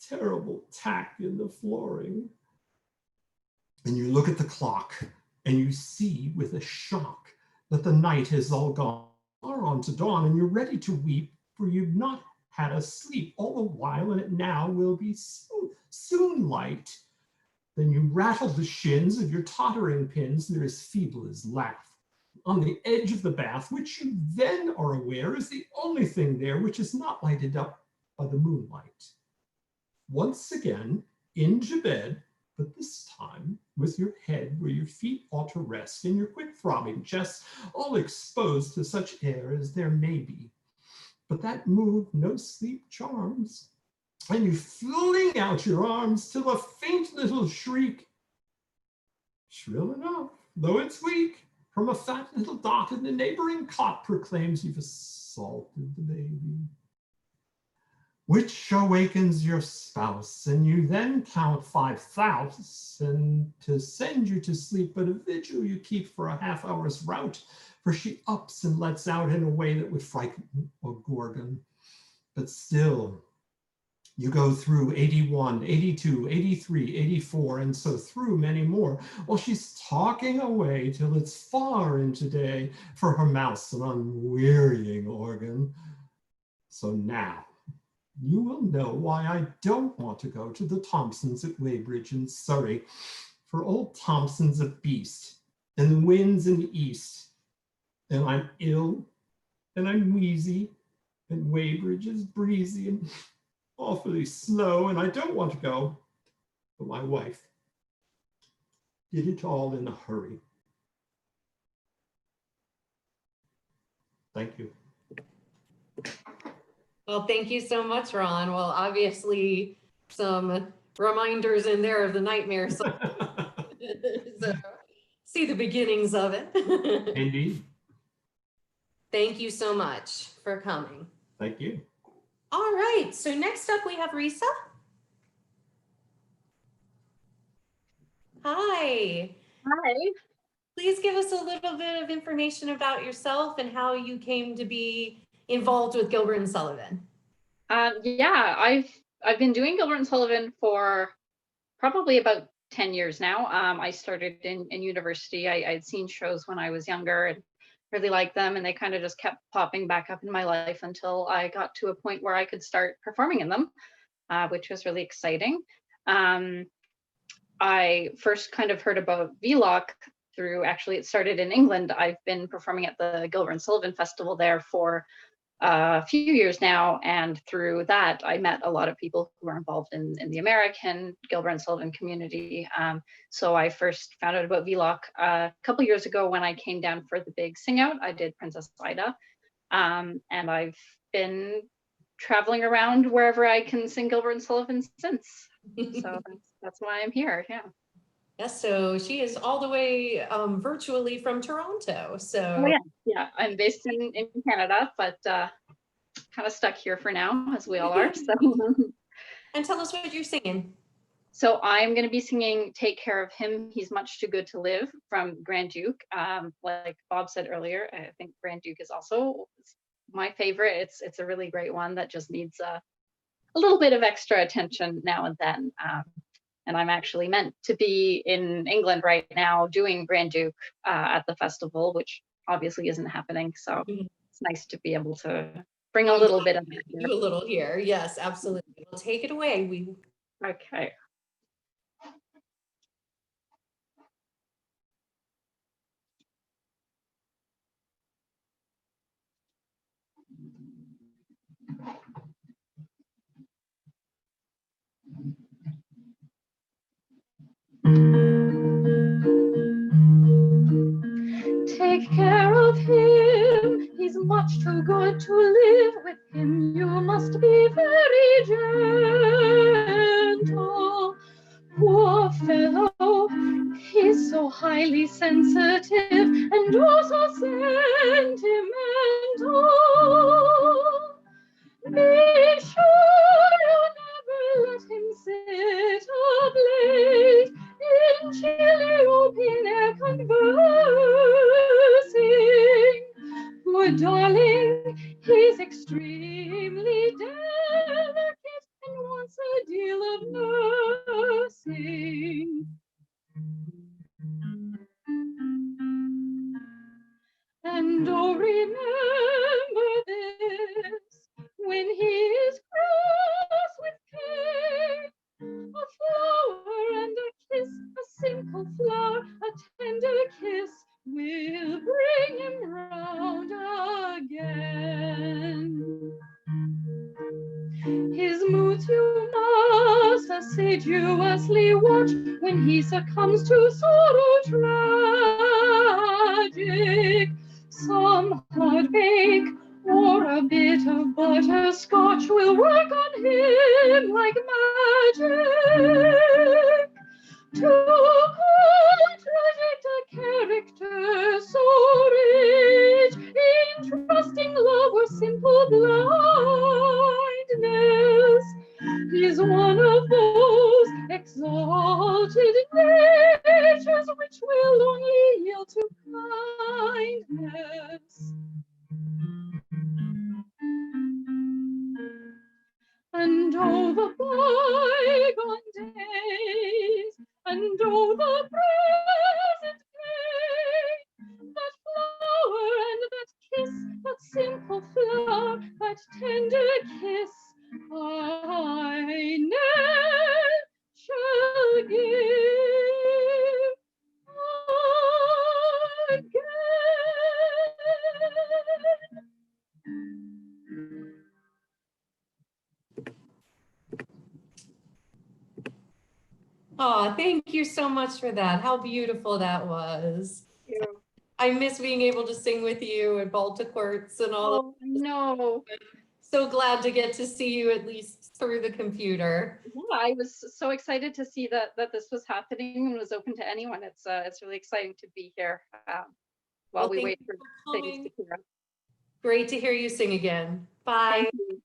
terrible tack in the flooring. And you look at the clock and you see with a shock that the night has all gone on to dawn, and you're ready to weep, for you've not had a sleep all the while, and it now will be soon light. Then you rattle the shins of your tottering pins, they're as feeble as laugh, on the edge of the bath, which you then are aware is the only thing there which is not lighted up by the moonlight. Once again, into bed, but this time with your head where your feet ought to rest, and your quick throbbing chest all exposed to such air as there may be. But that move no sleep charms, and you fling out your arms till a faint little shriek, shrill enough, though it's weak, from a fat little dot in the neighboring cot proclaims you've assaulted the baby. which awakens your spouse, and you then count 5,000 to send you to sleep, but a vigil you keep for a half-hour's rout, for she ups and lets out in a way that would frighten a gorgon. But still, you go through 81, 82, 83, 84, and so through many more, while she's talking away till it's far into day, for her mouth's an unwearying organ. So now, you will know why I don't want to go to the Thompsons at Weybridge in Surrey, for old Thompson's a beast, and the wind's in the east, and I'm ill, and I'm wheezy, and Weybridge is breezy and awfully slow, and I don't want to go, but my wife did it all in a hurry. Thank you. Well, thank you so much, Ron. Well, obviously some reminders in there of the nightmare. So see the beginnings of it. Indeed. Thank you so much for coming. Thank you. All right, so next up we have Risa. Hi. Hi. Please give us a little bit of information about yourself and how you came to be involved with Gilbert and Sullivan. Yeah, I've been doing Gilbert and Sullivan for probably about 10 years now. I started in university. I'd seen shows when I was younger and really liked them, and they kind of just kept popping back up in my life until I got to a point where I could start performing in them, which was really exciting. I first kind of heard about VLOC through, actually it started in England. I've been performing at the Gilbert and Sullivan Festival there for a few years now, and through that I met a lot of people who are involved in the American Gilbert and Sullivan community. So I first found out about VLOC a couple years ago when I came down for the big sing out. I did Princess Ida, and I've been traveling around wherever I can sing Gilbert and Sullivan since. So that's why I'm here. Yeah. Yes, so she is all the way virtually from Toronto. So Oh, yeah, I'm based in Canada, but kind of stuck here for now, as we all are. So. And tell us what you're singing. So I'm going to be singing "Take Care of Him, He's Much Too Good to Live" from Grand Duke. Like Bob said earlier, I think Grand Duke is also my favorite. It's a really great one that just needs a little bit of extra attention now and then. And I'm actually meant to be in England right now doing Grand Duke at the festival, which obviously isn't happening. So it's nice to be able to bring a little bit of that here. Do a little here. Yes, absolutely. We'll take it away. Okay. Take care of him, he's much too good to live. With him you must be very gentle. Poor fellow, he's so highly sensitive and also sentimental. Be sure you never let him sit up late in chilly open air conversing. Poor darling, he's extremely delicate and wants a deal of nursing. And oh, remember this, when he is cross with care, a flower and a kiss, a simple flower, a tender kiss, will bring him round again. His moods you must assiduously watch, when he succumbs to sorrow tragic. Some heartache or a bit of butterscotch will work on him like magic. To contradict a character so rich in trusting love or simple blindness, is one of those exalted natures which will only yield to kindness. And oh, the bygone days, and oh, the present day, that flower and that kiss, that simple flower, that tender kiss, I ne'er shall give again. Oh, thank you so much for that. How beautiful that was. I miss being able to sing with you at Balta Courts and all of Oh, no. So glad to get to see you at least through the computer. Yeah, I was so excited to see that this was happening and was open to anyone. It's really exciting to be here while we thank wait you for for things coming. to clear up. Great to hear you sing again. Bye. Thank you.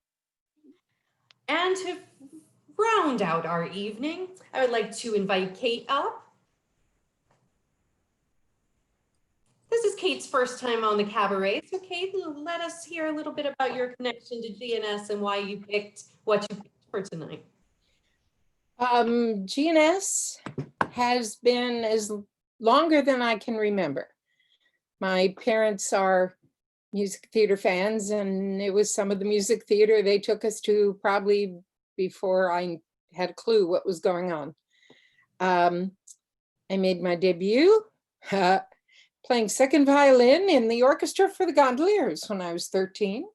And to round out our evening, I would like to invite Kate up. This is Kate's first time on the Cabaret. So Kate, let us hear a little bit about your connection to GNS and why you picked what you picked for tonight. GNS has been as longer than I can remember. My parents are music theater fans, and it was some of the music theater they took us to probably before I had a clue what was going on. I made my debut playing second violin in the orchestra for the Gondoliers when I was 13.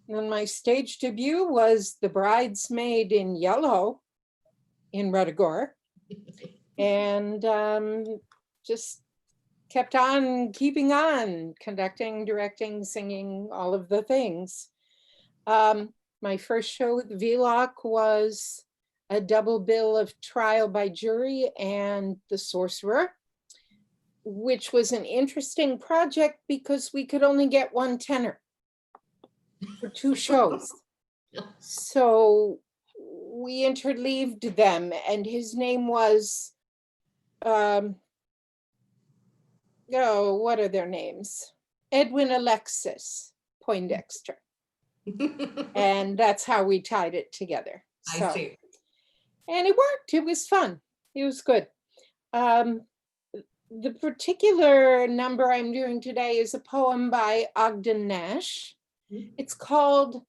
And then my stage debut was The Bridesmaid in Yellow in Redagore. And just kept on keeping on, conducting, directing, singing, all of the things. My first show with VLOC was a double bill of Trial by Jury and The Sorcerer, which was an interesting project because we could only get one tenor for 2 shows. So we interleaved them, and his name was, what are their names? Edwin Alexis Poindexter. And that's how we tied it together. So, I see. And it worked. It was fun. It was good. The particular number I'm doing today is a poem by Ogden Nash. It's called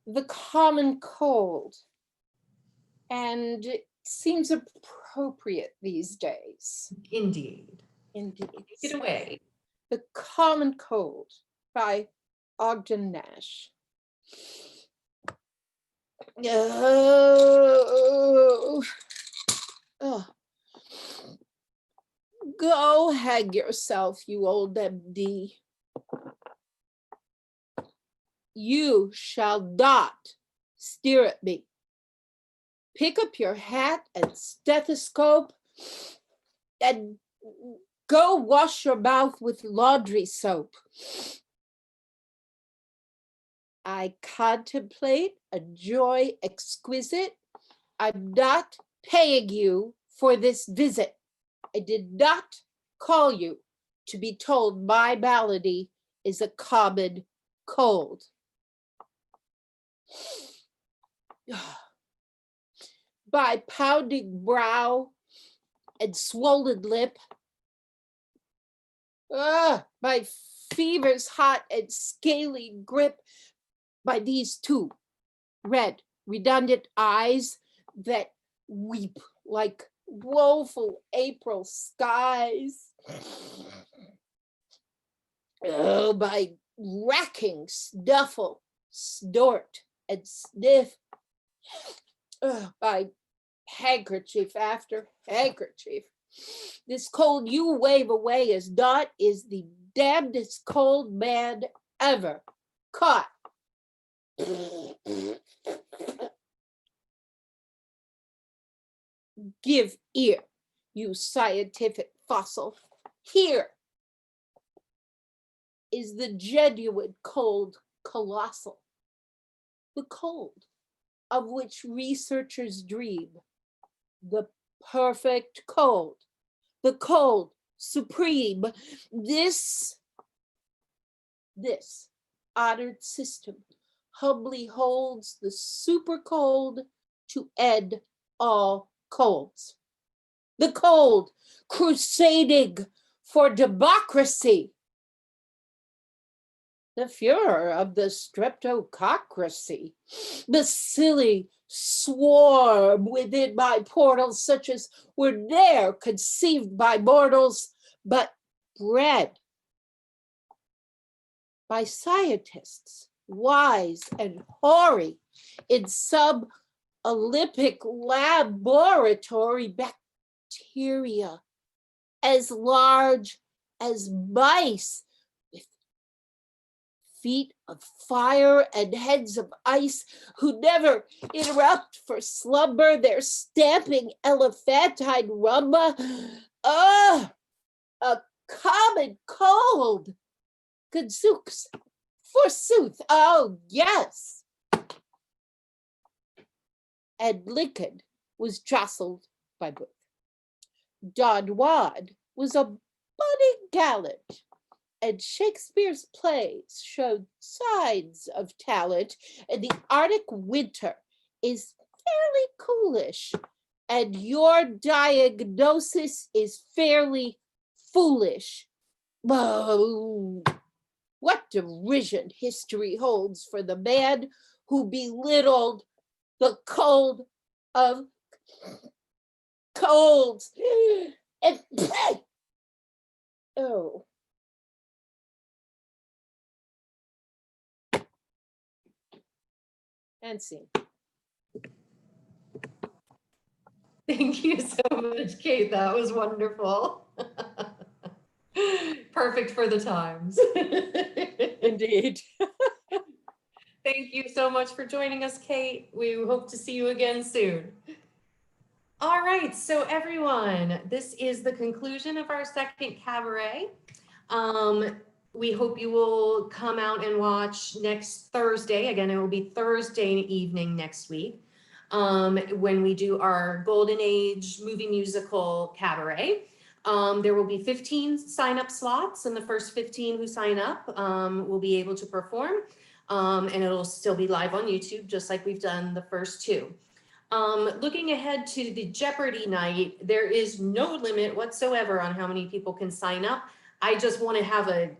The Common Cold. And it seems appropriate these days. Indeed. Indeed. Take it away. The Common Cold by Ogden Nash. Oh. Go hang yourself, you old MD. You shall not stare at me. Pick up your hat and stethoscope and go wash your mouth with laundry soap. I contemplate a joy exquisite. I'm not paying you for this visit. I did not call you to be told my malady is a common cold. By pounding brow and swollen lip, my fever's hot and scaly grip, by these 2 red, redundant eyes that weep like woeful April skies. Oh, by racking snuffle, snort, and sniff. By handkerchief after handkerchief. This cold you wave away as not is the damnedest cold man ever caught. Give ear, you scientific fossil. Here is the genuine cold colossal. The cold of which researchers dream. The perfect cold, the cold supreme. This honored system humbly holds the super cold to end all colds. The cold crusading for democracy. The furor of the streptococracy, the silly swarm within my portals, such as were ne'er conceived by mortals, but bred by scientists, wise and hoary, in some Olympic laboratory. Bacteria as large as mice, with feet of fire and heads of ice, who never interrupt for slumber their stamping elephantine rumba. A common cold. Gadzooks, forsooth, oh yes. And Lincoln was jostled by both. Don Juan was a budding gallant, and Shakespeare's plays showed signs of talent, and the Arctic winter is fairly coolish, and your diagnosis is fairly foolish. Oh, what derision history holds for the man who belittled the cold of colds. And oh. And scene. Thank you so much, Kate. That was wonderful. Perfect for the times. Indeed. Thank you so much for joining us, Kate. We hope to see you again soon. All right, so everyone, this is the conclusion of our second cabaret. We hope you will come out and watch next Thursday. Again, it will be Thursday evening next week when we do our Golden Age movie musical cabaret. There will be 15 sign-up slots, and the first 15 who sign up will be able to perform. And it'll still be live on YouTube, just like we've done the first two. Looking ahead to the Jeopardy night, there is no limit whatsoever on how many people can sign up. I just want to have a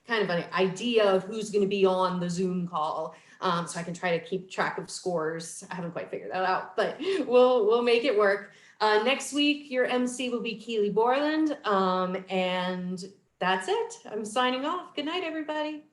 kind of an idea of who's going to be on the Zoom call, so I can try to keep track of scores. I haven't quite figured that out, but we'll make it work. Next week, your MC will be Keely Borland, and that's it. I'm signing off. Good night, everybody.